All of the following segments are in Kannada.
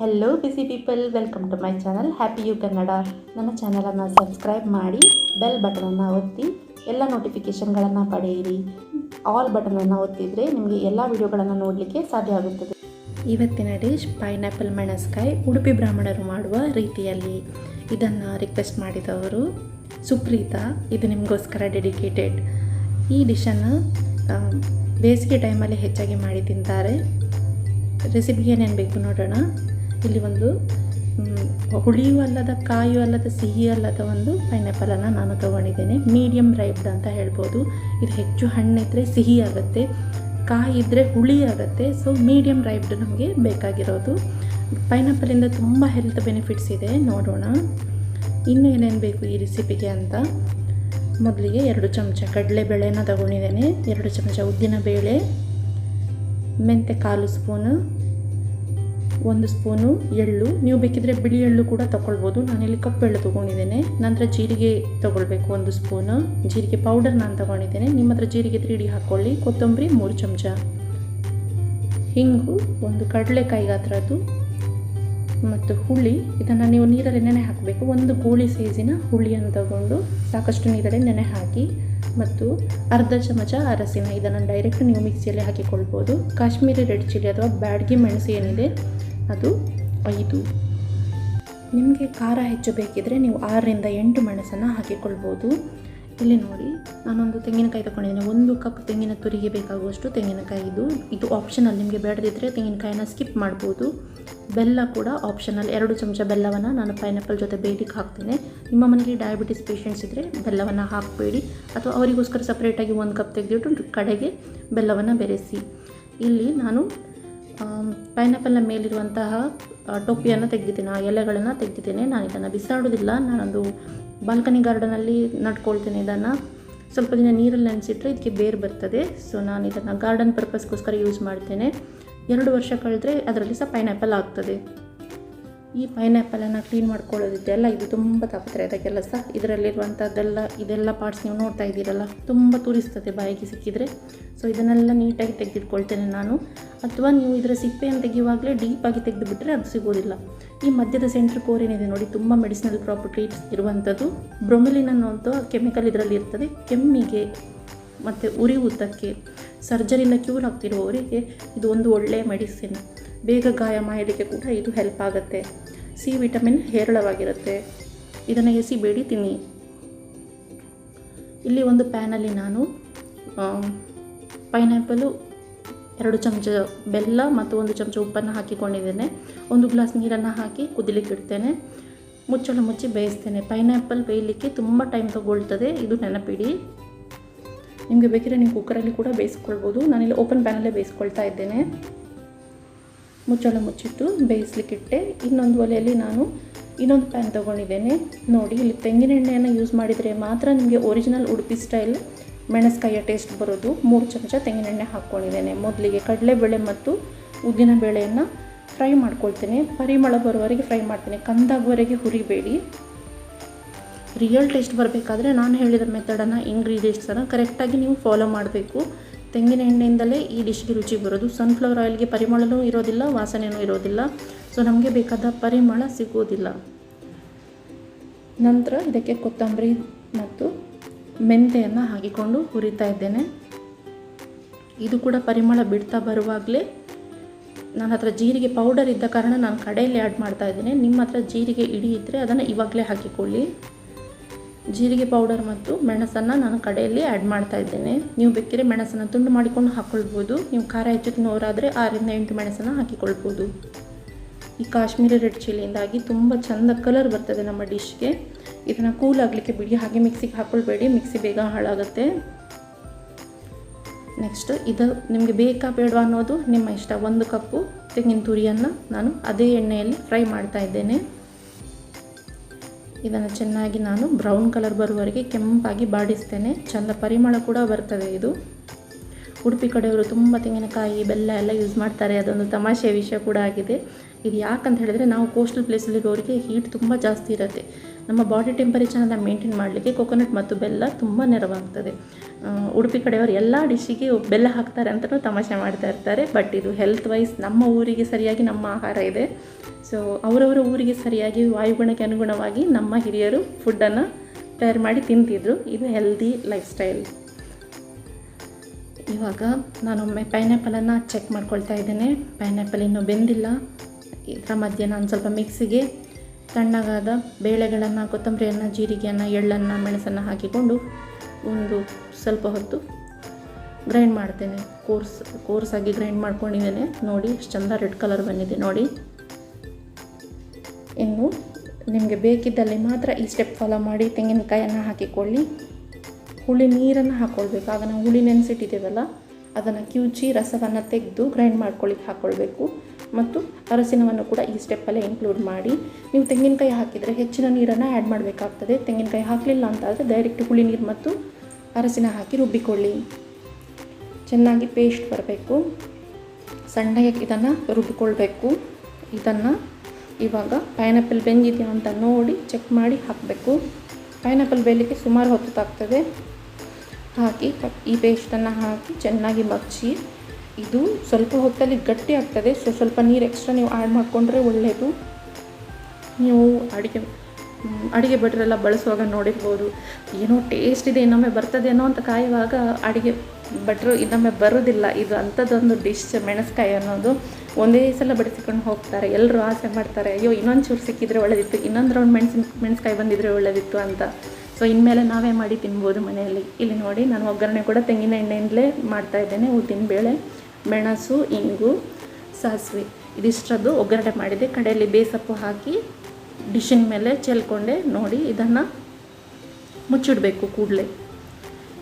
Hello busy people, welcome to my channel happy you Kannada. ನನ್ನ ಚಾನಲನ್ನು ಸಬ್ಸ್ಕ್ರೈಬ್ ಮಾಡಿ ಬೆಲ್ ಬಟನನ್ನು ಒತ್ತಿ ಎಲ್ಲ ನೋಟಿಫಿಕೇಷನ್ಗಳನ್ನು ಪಡೆಯಿರಿ. ಆಲ್ ಬಟನನ್ನು ಒತ್ತಿದರೆ ನಿಮಗೆ ಎಲ್ಲ ವಿಡಿಯೋಗಳನ್ನು ನೋಡಲಿಕ್ಕೆ ಸಾಧ್ಯ ಆಗುತ್ತದೆ. ಇವತ್ತಿನ ಡಿಶ್ ಪೈನಾಪಲ್ ಮೆಣಸ್ಕಾಯಿ ಉಡುಪಿ ಬ್ರಾಹ್ಮಣರು ಮಾಡುವ ರೀತಿಯಲ್ಲಿ. ಇದನ್ನು ರಿಕ್ವೆಸ್ಟ್ ಮಾಡಿದವರು ಸುಪ್ರೀತಾ. ಇದು ನಿಮಗೋಸ್ಕರ ಡೆಡಿಕೇಟೆಡ್. ಈ ಡಿಶನ್ನು ಬೇಸಿಗೆ ಟೈಮಲ್ಲಿ ಹೆಚ್ಚಾಗಿ ಮಾಡಿ ತಿಂತಾರೆ. ರೆಸಿಪಿಗೆ ಏನೇನು ಬೇಕು ನೋಡೋಣ. ಇಲ್ಲಿ ಒಂದು ಹುಳಿಯೂ ಅಲ್ಲದ ಕಾಯೂ ಅಲ್ಲದ ಸಿಹಿ ಅಲ್ಲದ ಒಂದು ಪೈನಾಪಲನ್ನು ನಾನು ತೊಗೊಂಡಿದ್ದೇನೆ. ಮೀಡಿಯಮ್ ರೈಪ್ಡ್ ಅಂತ ಹೇಳ್ಬೋದು. ಇದು ಹೆಚ್ಚು ಹಣ್ಣಿದ್ದರೆ ಸಿಹಿ ಆಗುತ್ತೆ, ಕಾಯಿ ಇದ್ದರೆ ಹುಳಿ ಆಗುತ್ತೆ. ಸೊ ಮೀಡಿಯಮ್ ರೈಪ್ಡ್ ನಮಗೆ ಬೇಕಾಗಿರೋದು. ಪೈನಾಪಲಿಂದ ತುಂಬ ಹೆಲ್ತ್ ಬೆನಿಫಿಟ್ಸ್ ಇದೆ. ನೋಡೋಣ ಇನ್ನೂ ಏನೇನು ಬೇಕು ಈ ರೆಸಿಪಿಗೆ ಅಂತ. ಮೊದಲಿಗೆ 2 ಚಮಚ ಕಡಲೆಬೇಳೆನ ತಗೊಂಡಿದ್ದೇನೆ, 2 ಚಮಚ ಉದ್ದಿನಬೇಳೆ, ಮೆಂತೆ 1/4 ಸ್ಪೂನು, 1 ಸ್ಪೂನು ಎಳ್ಳು. ನೀವು ಬೇಕಿದ್ರೆ ಬಿಳಿ ಎಳ್ಳು ಕೂಡ ತೊಗೊಳ್ಬೋದು. ನಾನಿಲ್ಲಿ ಕಪ್ಪು ಎಳ್ಳು ತೊಗೊಂಡಿದ್ದೇನೆ. ನಂತರ ಜೀರಿಗೆ ತೊಗೊಳ್ಬೇಕು 1 ಸ್ಪೂನು. ಜೀರಿಗೆ ಪೌಡರ್ ನಾನು ತೊಗೊಂಡಿದ್ದೇನೆ. ನಿಮ್ಮ ಹತ್ರ ಜೀರಿಗೆ 3D ಹಾಕ್ಕೊಳ್ಳಿ. ಕೊತ್ತಂಬರಿ 3 ಚಮಚ, ಹಿಂಗು, 1 ಕಡಲೆಕಾಯಿ ಗಾತ್ರದ್ದು, ಮತ್ತು ಹುಳಿ. ಇದನ್ನು ನೀವು ನೀರಲ್ಲಿ ನೆನೆ ಹಾಕಬೇಕು. 1 ಗೋಳಿ ಸೈಜಿನ ಹುಳಿಯನ್ನು ತಗೊಂಡು ಸಾಕಷ್ಟು ನೀರಲ್ಲಿ ನೆನೆ ಹಾಕಿ, ಮತ್ತು ಅರ್ಧ ಚಮಚ ಅರಸಿನ. ಇದನ್ನು ಡೈರೆಕ್ಟ್ ನೀವು ಮಿಕ್ಸಿಯಲ್ಲಿ ಹಾಕಿಕೊಳ್ಬೋದು. ಕಾಶ್ಮೀರಿ ರೆಡ್ ಚಿಲ್ಲಿ ಅಥವಾ ಬ್ಯಾಡಗಿ ಮೆಣಸು ಏನಿದೆ ಅದು 5. ನಿಮಗೆ ಖಾರ ಹೆಚ್ಚು ಬೇಕಿದ್ರೆ ನೀವು 6ರಿಂದ 8 ಮೆಣಸನ್ನು ಹಾಕಿಕೊಳ್ಬೋದು. ಇಲ್ಲಿ ನೋಡಿ, ನಾನೊಂದು ತೆಂಗಿನಕಾಯಿ ತಗೊಂಡಿದ್ದೀನಿ. 1 ಕಪ್ ತೆಂಗಿನ ತುರಿಗೆ ಬೇಕಾಗುವಷ್ಟು ತೆಂಗಿನಕಾಯಿ. ಇದು ಆಪ್ಷನಲ್. ನಿಮಗೆ ಬೇಡದಿದ್ದರೆ ತೆಂಗಿನಕಾಯಿನ ಸ್ಕಿಪ್ ಮಾಡ್ಬೋದು. ಬೆಲ್ಲ ಕೂಡ ಆಪ್ಷನಲ್. 2 ಚಮಚ ಬೆಲ್ಲವನ್ನು ನಾನು ಪೈನಾಪಲ್ ಜೊತೆ ಬೇಯಲಿಕ್ಕೆ ಹಾಕ್ತೇನೆ. ನಿಮ್ಮ ಮನೆಯಲ್ಲಿ ಡಯಾಬಿಟಿಸ್ ಪೇಷಂಟ್ಸ್ ಇದ್ದರೆ ಬೆಲ್ಲವನ್ನು ಹಾಕಬೇಡಿ, ಅಥವಾ ಅವರಿಗೋಸ್ಕರ ಸಪ್ರೇಟಾಗಿ 1 ಕಪ್ ತೆಗೆದಿಟ್ಟು ಕಡೆಗೆ ಬೆಲ್ಲವನ್ನು ಬೆರೆಸಿ. ಇಲ್ಲಿ ನಾನು ಪೈನಾಪಲ್ನ ಮೇಲಿರುವಂತಹ ಟೊಪ್ಪಿಯನ್ನು ತೆಗೆದಿದ್ದೇನೆ, ಆ ಎಲೆಗಳನ್ನು ತೆಗೆದಿದ್ದೇನೆ. ನಾನು ಇದನ್ನು ಬಿಸಾಡೋದಿಲ್ಲ. ನಾನೊಂದು ಬಾಲ್ಕನಿ ಗಾರ್ಡನಲ್ಲಿ ನಟ್ಕೊಳ್ತೇನೆ. ಇದನ್ನು ಸ್ವಲ್ಪ ದಿನ ನೀರಲ್ಲಿ ನೆನೆಸಿಟ್ರೆ ಇದಕ್ಕೆ ಬೇರು ಬರ್ತದೆ. ಸೊ ನಾನು ಇದನ್ನು ಗಾರ್ಡನ್ ಪರ್ಪಸ್ಗೋಸ್ಕರ ಯೂಸ್ ಮಾಡ್ತೇನೆ. 2 ವರ್ಷ ಕಳೆದ್ರೆ ಅದರಲ್ಲಿ ಸಹ ಪೈನಾಪಲ್ ಆಗ್ತದೆ. ಈ ಪೈನಾಪಲನ್ನು ಕ್ಲೀನ್ ಮಾಡ್ಕೊಳ್ಳೋದಿದೆಯಲ್ಲ, ಇದು ತುಂಬ ತಾಪತ್ರೆಯಾದ ಕೆಲಸ. ಇದೆಲ್ಲ ಪಾರ್ಟ್ಸ್ ನೀವು ನೋಡ್ತಾ ಇದ್ದೀರಲ್ಲ, ತುಂಬ ತುರಿಸ್ತದೆ ಬಾಯಿಗೆ ಸಿಕ್ಕಿದರೆ. ಸೊ ಇದನ್ನೆಲ್ಲ ನೀಟಾಗಿ ತೆಗೆದಿಟ್ಕೊಳ್ತೇನೆ ನಾನು. ಅಥವಾ ನೀವು ಇದರ ಸಿಪ್ಪೆಯನ್ನು ತೆಗೆಯುವಾಗಲೇ ಡೀಪಾಗಿ ತೆಗೆದುಬಿಟ್ರೆ ಅದು ಸಿಗೋದಿಲ್ಲ. ಈ ಮಧ್ಯದ ಸೆಂಟ್ರ್ ಕೋರ್ ಏನಿದೆ ನೋಡಿ, ತುಂಬ ಮೆಡಿಸಿನಲ್ ಪ್ರಾಪರ್ಟೀಸ್ ಇರುವಂಥದ್ದು. ಬ್ರೊಮೆಲಿನ್ ಅನ್ನುವಂಥ ಕೆಮಿಕಲ್ ಇದರಲ್ಲಿ ಇರ್ತದೆ. ಕೆಮ್ಮಿಗೆ ಮತ್ತು ಉರಿಯೂತಕ್ಕೆ, ಸರ್ಜರಿಯಿಂದ ಕ್ಯೂರ್ ಆಗ್ತಿರುವವರಿಗೆ ಇದು ಒಂದು ಒಳ್ಳೆಯ ಮೆಡಿಸಿನ್. ಬೇಗ ಗಾಯ ಮಾಡಲಿಕ್ಕೆ ಕೂಡ ಇದು ಹೆಲ್ಪ್ ಆಗುತ್ತೆ. ಸಿ ವಿಟಮಿನ್ ಹೇರಳವಾಗಿರುತ್ತೆ. ಇದನ್ನು ಎಸಿಬೇಡಿ, ತಿನ್ನಿ. ಇಲ್ಲಿ ಒಂದು ಪ್ಯಾನಲ್ಲಿ ನಾನು ಪೈನಾಪಲು, 2 ಚಮಚ ಬೆಲ್ಲ ಮತ್ತು 1 ಚಮಚ ಉಪ್ಪನ್ನು ಹಾಕಿಕೊಂಡಿದ್ದೇನೆ. 1 ಗ್ಲಾಸ್ ನೀರನ್ನು ಹಾಕಿ ಕುದಿಲಿಕ್ಕೆ ಇಡ್ತೇನೆ. ಮುಚ್ಚಳ ಮುಚ್ಚಿ ಬೇಯಿಸ್ತೇನೆ. ಪೈನಾಪಲ್ ಬೇಯಲಿಕ್ಕೆ ತುಂಬ ಟೈಮ್ ತಗೊಳ್ತದೆ, ಇದು ನೆನಪಿಡಿ. ನಿಮಗೆ ಬೇಕಿದ್ರೆ ನೀವು ಕುಕ್ಕರಲ್ಲಿ ಕೂಡ ಬೇಯಿಸ್ಕೊಳ್ಬೋದು. ನಾನಿಲ್ಲಿ ಓಪನ್ ಪ್ಯಾನಲ್ಲೇ ಬೇಯಿಸ್ಕೊಳ್ತಾ ಇದ್ದೇನೆ. ಮುಚ್ಚಳ ಮುಚ್ಚಿಟ್ಟು ಬೇಯಿಸ್ಲಿಕ್ಕಿಟ್ಟೆ. ಇನ್ನೊಂದು ಒಲೆಯಲ್ಲಿ ನಾನು ಇನ್ನೊಂದು ಪ್ಯಾನ್ ತೊಗೊಂಡಿದ್ದೇನೆ. ನೋಡಿ, ಇಲ್ಲಿ ತೆಂಗಿನ ಎಣ್ಣೆಯನ್ನು ಯೂಸ್ ಮಾಡಿದರೆ ಮಾತ್ರ ನಿಮಗೆ ಒರಿಜಿನಲ್ ಉಡುಪಿ ಸ್ಟೈಲ್ ಮೆಣಸ್ಕಾಯಿಯ ಟೇಸ್ಟ್ ಬರೋದು. 3 ಚಮಚ ತೆಂಗಿನ ಎಣ್ಣೆ ಹಾಕ್ಕೊಂಡಿದ್ದೇನೆ. ಮೊದಲಿಗೆ ಕಡಲೆಬೇಳೆ ಮತ್ತು ಉದ್ದಿನ ಬೇಳೆಯನ್ನು ಫ್ರೈ ಮಾಡ್ಕೊಳ್ತೇನೆ. ಪರಿಮಳ ಬರುವವರೆಗೆ ಫ್ರೈ ಮಾಡ್ತೇನೆ. ಕಂದಾಗುವವರೆಗೆ ಹುರಿಬೇಡಿ. ರಿಯಲ್ ಟೇಸ್ಟ್ ಬರಬೇಕಾದ್ರೆ ನಾನು ಹೇಳಿದ ಮೆಥಡನ್ನು, ಇಂಗ್ರೀಡಿಯೆಂಟ್ಸನ್ನು ಕರೆಕ್ಟಾಗಿ ನೀವು ಫಾಲೋ ಮಾಡಬೇಕು. ತೆಂಗಿನ ಎಣ್ಣೆಯಿಂದಲೇ ಈ ಡಿಶ್ಗೆ ರುಚಿ ಬರೋದು. ಸನ್ಫ್ಲವರ್ ಆಯಿಲ್ಗೆ ಪರಿಮಳನೂ ಇರೋದಿಲ್ಲ, ವಾಸನೆಯೂ ಇರೋದಿಲ್ಲ. ಸೊ ನಮಗೆ ಬೇಕಾದ ಪರಿಮಳ ಸಿಗೋದಿಲ್ಲ. ನಂತರ ಇದಕ್ಕೆ ಕೊತ್ತಂಬರಿ ಮತ್ತು ಮೆಂತೆಯನ್ನು ಹಾಕಿಕೊಂಡು ಹುರಿತಾ ಇದ್ದೇನೆ. ಇದು ಕೂಡ ಪರಿಮಳ ಬಿಡ್ತಾ ಬರುವಾಗಲೇ, ನನ್ನ ಹತ್ರ ಜೀರಿಗೆ ಪೌಡರ್ ಇದ್ದ ಕಾರಣ ನಾನು ಕಡೆಯಲ್ಲಿ ಆ್ಯಡ್ ಮಾಡ್ತಾ ಇದ್ದೇನೆ. ನಿಮ್ಮ ಹತ್ರ ಜೀರಿಗೆ ಇಡಿ ಇದ್ದರೆ ಅದನ್ನು ಇವಾಗಲೇ ಹಾಕಿಕೊಳ್ಳಿ. ಜೀರಿಗೆ ಪೌಡರ್ ಮತ್ತು ಮೆಣಸನ್ನು ನಾನು ಕಡೆಯಲ್ಲಿ ಆ್ಯಡ್ ಮಾಡ್ತಾ ಇದ್ದೇನೆ. ನೀವು ಬೇಕಿದ್ರೆ ಮೆಣಸನ್ನು ತುಂಡು ಮಾಡಿಕೊಂಡು ಹಾಕ್ಕೊಳ್ಬೋದು. ನೀವು ಖಾರ ಹೆಚ್ಚು ತಿನ್ನೋರಾದರೆ 6ರಿಂದ 8 ಮೆಣಸನ್ನು ಹಾಕಿಕೊಳ್ಬೋದು. ಈ ಕಾಶ್ಮೀರಿ ರೆಡ್ ಚಿಲ್ಲಿಯಿಂದಾಗಿ ತುಂಬ ಚೆಂದ ಕಲರ್ ಬರ್ತದೆ ನಮ್ಮ ಡಿಶ್ಗೆ. ಇದನ್ನು ಕೂಲ್ ಆಗಲಿಕ್ಕೆ ಬಿಡಿ, ಹಾಗೆ ಮಿಕ್ಸಿಗೆ ಹಾಕ್ಕೊಳ್ಬೇಡಿ, ಮಿಕ್ಸಿ ಬೇಗ ಹಾಳಾಗುತ್ತೆ. ನೆಕ್ಸ್ಟ್ ಇದು ನಿಮಗೆ ಬೇಕಾ ಬೇಡವಾ ಅನ್ನೋದು ನಿಮ್ಮ ಇಷ್ಟ. 1 ಕಪ್ಪು ತೆಂಗಿನ ತುರಿಯನ್ನು ನಾನು ಅದೇ ಎಣ್ಣೆಯಲ್ಲಿ ಫ್ರೈ ಮಾಡ್ತಾ ಇದ್ದೇನೆ. ಇದನ್ನು ಚೆನ್ನಾಗಿ ನಾನು ಬ್ರೌನ್ ಕಲರ್ ಬರುವವರೆಗೆ ಕೆಂಪಾಗಿ ಬಾಡಿಸ್ತೇನೆ. ಚೆಂದ ಪರಿಮಳ ಕೂಡ ಬರ್ತದೆ. ಇದು ಉಡುಪಿ ಕಡೆಯವರು ತುಂಬ ತೆಂಗಿನಕಾಯಿ, ಬೆಲ್ಲ ಎಲ್ಲ ಯೂಸ್ ಮಾಡ್ತಾರೆ. ಅದೊಂದು ತಮಾಷೆಯ ವಿಷಯ ಕೂಡ ಆಗಿದೆ. ಇದು ಯಾಕಂತ ಹೇಳಿದರೆ, ನಾವು ಕೋಸ್ಟಲ್ ಪ್ಲೇಸಲ್ಲಿರೋರಿಗೆ ಹೀಟ್ ತುಂಬ ಜಾಸ್ತಿ ಇರುತ್ತೆ. ನಮ್ಮ ಬಾಡಿ ಟೆಂಪರೇಚರನ್ನು ಮೇಂಟೈನ್ ಮಾಡಲಿಕ್ಕೆ ಕೊಕೊನಟ್ ಮತ್ತು ಬೆಲ್ಲ ತುಂಬ ನೆರವಾಗ್ತದೆ. ಉಡುಪಿ ಕಡೆಯವರು ಎಲ್ಲ ಡಿಶ್ಶಿಗೆ ಬೆಲ್ಲ ಹಾಕ್ತಾರೆ ಅಂತಲೂ ತಮಾಷೆ ಮಾಡ್ತಾ ಇರ್ತಾರೆ. ಬಟ್ ಇದು ಹೆಲ್ತ್ ವೈಸ್ ನಮ್ಮ ಊರಿಗೆ ಸರಿಯಾಗಿ ನಮ್ಮ ಆಹಾರ ಇದೆ. ಸೊ ಅವರವರ ಊರಿಗೆ ಸರಿಯಾಗಿ ವಾಯುಗುಣಕ್ಕೆ ಅನುಗುಣವಾಗಿ ನಮ್ಮ ಹಿರಿಯರು ಫುಡ್ಡನ್ನು ತಯಾರು ಮಾಡಿ ತಿಂತಿದ್ರು. ಇದು ಹೆಲ್ದಿ ಲೈಫ್ ಸ್ಟೈಲ್. ಇವಾಗ ನಾನೊಮ್ಮೆ ಪೈನಾಪಲನ್ನು ಚೆಕ್ ಮಾಡ್ಕೊಳ್ತಾ ಇದ್ದೇನೆ. ಪೈನಾಪಲ್ ಇನ್ನೂ ಬೆಂದಿಲ್ಲ. ಇದರ ಮಧ್ಯೆ ನಾನು ಸ್ವಲ್ಪ ಮಿಕ್ಸಿಗೆ ತಣ್ಣಗಾದ ಬೇಳೆಗಳನ್ನು, ಕೊತ್ತಂಬರಿಯನ್ನು, ಜೀರಿಗೆಯನ್ನು, ಎಳ್ಳನ್ನು, ಮೆಣಸನ್ನು ಹಾಕಿಕೊಂಡು ಒಂದು ಸ್ವಲ್ಪ ಹೊತ್ತು ಗ್ರೈಂಡ್ ಮಾಡ್ತೇನೆ. ಕೋರ್ಸಾಗಿ ಗ್ರೈಂಡ್ ಮಾಡ್ಕೊಂಡಿದ್ದೇನೆ. ನೋಡಿ ಎಷ್ಟು ಚಂದ ರೆಡ್ ಕಲರ್ ಬಂದಿದೆ ನೋಡಿ. ಇನ್ನು ನಿಮಗೆ ಬೇಕಿದ್ದಲ್ಲಿ ಮಾತ್ರ ಈ ಸ್ಟೆಪ್ ಫಾಲೋ ಮಾಡಿ ತೆಂಗಿನಕಾಯನ್ನು ಹಾಕಿಕೊಳ್ಳಿ. ಹುಳಿ ನೀರನ್ನು ಹಾಕ್ಕೊಳ್ಬೇಕು. ಆಗ ನಾವು ಹುಳಿ ನೆನೆಸಿಟ್ಟಿದ್ದೇವಲ್ಲ ಅದನ್ನು ಕಿವುಚಿ ರಸವನ್ನು ತೆಗೆದು ಗ್ರೈಂಡ್ ಮಾಡ್ಕೊಳ್ಳಿಕ್ಕೆ ಹಾಕ್ಕೊಳ್ಬೇಕು. ಮತ್ತು ಅರಸಿನವನ್ನು ಕೂಡ ಈ ಸ್ಟೆಪ್ಪಲ್ಲೇ ಇನ್ಕ್ಲೂಡ್ ಮಾಡಿ. ನೀವು ತೆಂಗಿನಕಾಯಿ ಹಾಕಿದರೆ ಹೆಚ್ಚಿನ ನೀರನ್ನು ಆ್ಯಡ್ ಮಾಡಬೇಕಾಗ್ತದೆ. ತೆಂಗಿನಕಾಯಿ ಹಾಕಲಿಲ್ಲ ಅಂತಾದರೆ ಡೈರೆಕ್ಟ್ ಹುಳಿ ನೀರು ಮತ್ತು ಅರಸಿನ ಹಾಕಿ ರುಬ್ಬಿಕೊಳ್ಳಿ. ಚೆನ್ನಾಗಿ ಪೇಸ್ಟ್ ಬರಬೇಕು. ಸಣ್ಣಗೆ ಇದನ್ನು ರುಬ್ಬಿಕೊಳ್ಬೇಕು. ಇದನ್ನು ಇವಾಗ ಪೈನಾಪಲ್ ಬೆಂದಿದೆಯಾ ಅಂತ ನೋಡಿ ಚೆಕ್ ಮಾಡಿ ಹಾಕಬೇಕು. ಪೈನಾಪಲ್ ಬೇಯಲಿಕ್ಕೆ ಸುಮಾರು ಹೊತ್ತು ತಾಗ್ತದೆ. ಹಾಕಿ ಈ ಪೇಸ್ಟನ್ನು ಹಾಕಿ ಚೆನ್ನಾಗಿ ಮಗ್ಚಿ. ಇದು ಸ್ವಲ್ಪ ಹೊತ್ತಲ್ಲಿ ಗಟ್ಟಿ ಆಗ್ತದೆ. ಸ್ವಲ್ಪ ನೀರು ಎಕ್ಸ್ಟ್ರಾ ನೀವು ಆ್ಯಡ್ ಮಾಡಿಕೊಂಡ್ರೆ ಒಳ್ಳೆಯದು. ನೀವು ಅಡುಗೆ ಭಟ್ರೆಲ್ಲ ಬಳಸುವಾಗ ನೋಡಿರ್ಬೋದು, ಏನೋ ಟೇಸ್ಟ್ ಇದೆ ಇನ್ನೊಮ್ಮೆ ಬರ್ತದೇನೋ ಅಂತ ಕಾಯುವಾಗ ಅಡುಗೆ ಭಟ್ರು ಇನ್ನೊಮ್ಮೆ ಬರೋದಿಲ್ಲ. ಇದು ಅಂಥದ್ದೊಂದು ಡಿಶ್ ಮೆಣಸ್ಕಾಯಿ ಅನ್ನೋದು. ಒಂದೇ ಸಲ ಬಡಿಸಿಕೊಂಡು ಹೋಗ್ತಾರೆ. ಎಲ್ಲರೂ ಆಸೆ ಮಾಡ್ತಾರೆ, ಅಯ್ಯೋ ಇನ್ನೊಂದು ಚೂರು ಸಿಕ್ಕಿದರೆ ಒಳ್ಳೆದಿತ್ತು, ಇನ್ನೊಂದು ರೌಂಡ್ ಮೆಣಸ್ಕಾಯಿ ಬಂದಿದ್ರೆ ಒಳ್ಳೆದಿತ್ತು ಅಂತ. ಸೊ ಇನ್ಮೇಲೆ ನಾವೇ ಮಾಡಿ ತಿನ್ಬೋದು ಮನೆಯಲ್ಲಿ. ಇಲ್ಲಿ ನೋಡಿ ನಾನು ಒಗ್ಗರಣೆ ಕೂಡ ತೆಂಗಿನ ಎಣ್ಣೆಯಿಂದಲೇ ಮಾಡ್ತಾಯಿದ್ದೇನೆ. ಉದ್ದಿನಬೇಳೆ, ಮೆಣಸು, ಇಂಗು, ಸಾಸಿವೆ ಇದಿಷ್ಟರದ್ದು ಒಗ್ಗರಣೆ ಮಾಡಿದೆ. ಕಡೆಯಲ್ಲಿ ಬೇಸಪ್ಪು ಹಾಕಿ ಡಿಶ್ಶಿನ ಮೇಲೆ ಚೆಲ್ಕೊಂಡೆ. ನೋಡಿ ಇದನ್ನು ಮುಚ್ಚಿಡಬೇಕು ಕೂಡಲೇ.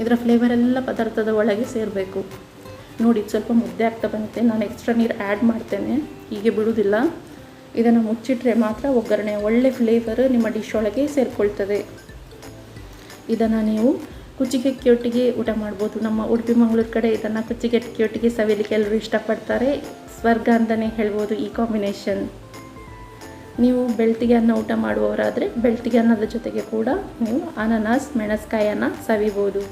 ಇದರ ಫ್ಲೇವರ್ ಎಲ್ಲ ಪದಾರ್ಥದ ಒಳಗೆ ಸೇರಬೇಕು. ನೋಡಿ ಸ್ವಲ್ಪ ಮುದ್ದೆ ಆಗ್ತಾ ಬಂತೆ. ನಾನು ಎಕ್ಸ್ಟ್ರಾ ನೀರು ಆ್ಯಡ್ ಮಾಡ್ತೇನೆ, ಹೀಗೆ ಬಿಡುವುದಿಲ್ಲ. ಇದನ್ನು ಮುಚ್ಚಿಟ್ರೆ ಮಾತ್ರ ಒಗ್ಗರಣೆ ಒಳ್ಳೆ ಫ್ಲೇವರ್ ನಿಮ್ಮ ಡಿಶ್ ಒಳಗೆ ಸೇರಿಕೊಳ್ತದೆ. ಇದನ್ನು ನೀವು ಕುಚ್ಚಿಗೆಕ್ಕೆ ಒಟ್ಟಿಗೆ ಊಟ ಮಾಡ್ಬೋದು. ನಮ್ಮ ಉಡುಪಿ ಮಂಗಳೂರು ಕಡೆ ಇದನ್ನು ಕುಚ್ಚಿಗೆಕ್ಕೆ ಒಟ್ಟಿಗೆ ಸವಿಲಿಕ್ಕೆ ಎಲ್ಲರೂ ಇಷ್ಟಪಡ್ತಾರೆ. ಸ್ವರ್ಗ ಅಂತಲೇ ಹೇಳ್ಬೋದು ಈ ಕಾಂಬಿನೇಷನ್. ನೀವು ಬೆಳ್ತಿಗೆ ಅನ್ನ ಊಟ ಮಾಡುವವರಾದರೆ ಬೆಳ್ತಿಗೆ ಅನ್ನದ ಜೊತೆಗೆ ಕೂಡ ನೀವು ಅನಾನಸ್, ಮೆಣಸ್ಕಾಯನ್ನು ಸವಿಬೋದು.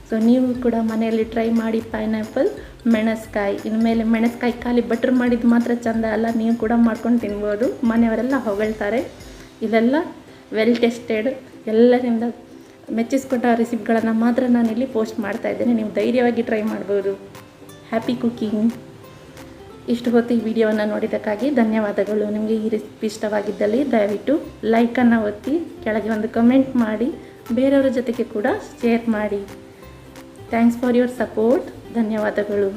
ಸೊ ನೀವು ಕೂಡ ಮನೆಯಲ್ಲಿ ಟ್ರೈ ಮಾಡಿ ಪೈನಾಪಲ್ ಮೆಣಸ್ಕಾಯಿ. ಇನ್ಮೇಲೆ ಮೆಣಸ್ಕಾಯಿ ಖಾಲಿ ಬಟ್ರ್ ಮಾಡಿದ್ದು ಮಾತ್ರ ಚೆಂದ ಅಲ್ಲ, ನೀವು ಕೂಡ ಮಾಡ್ಕೊಂಡು ತಿನ್ಬೋದು. ಮನೆಯವರೆಲ್ಲ ಹೊಗಳ್ತಾರೆ. ಇದೆಲ್ಲ ವೆಲ್ ಟೆಸ್ಟೆಡ್, ಎಲ್ಲರಿಂದ ಮೆಚ್ಚಿಸ್ಕೊಟ್ಟ ರೆಸಿಪಿಗಳನ್ನು ಮಾತ್ರ ನಾನಿಲ್ಲಿ ಪೋಸ್ಟ್ ಮಾಡ್ತಾಯಿದ್ದೇನೆ. ನೀವು ಧೈರ್ಯವಾಗಿ ಟ್ರೈ ಮಾಡ್ಬೋದು. Happy cooking. ಇಷ್ಟು ಹೊತ್ತು ಈ ವಿಡಿಯೋವನ್ನು ನೋಡಿದ್ದಕ್ಕಾಗಿ ಧನ್ಯವಾದಗಳು. ನಿಮಗೆ ಈ ರೆಸಿಪಿ ಇಷ್ಟವಾಗಿದ್ದಲ್ಲಿ ದಯವಿಟ್ಟು ಲೈಕನ್ನು ಒತ್ತಿ, ಕೆಳಗೆ ಒಂದು ಕಮೆಂಟ್ ಮಾಡಿ, ಬೇರೆಯವರ ಜೊತೆಗೆ ಕೂಡ ಶೇರ್ ಮಾಡಿ. Thanks for your support. ಧನ್ಯವಾದಗಳು.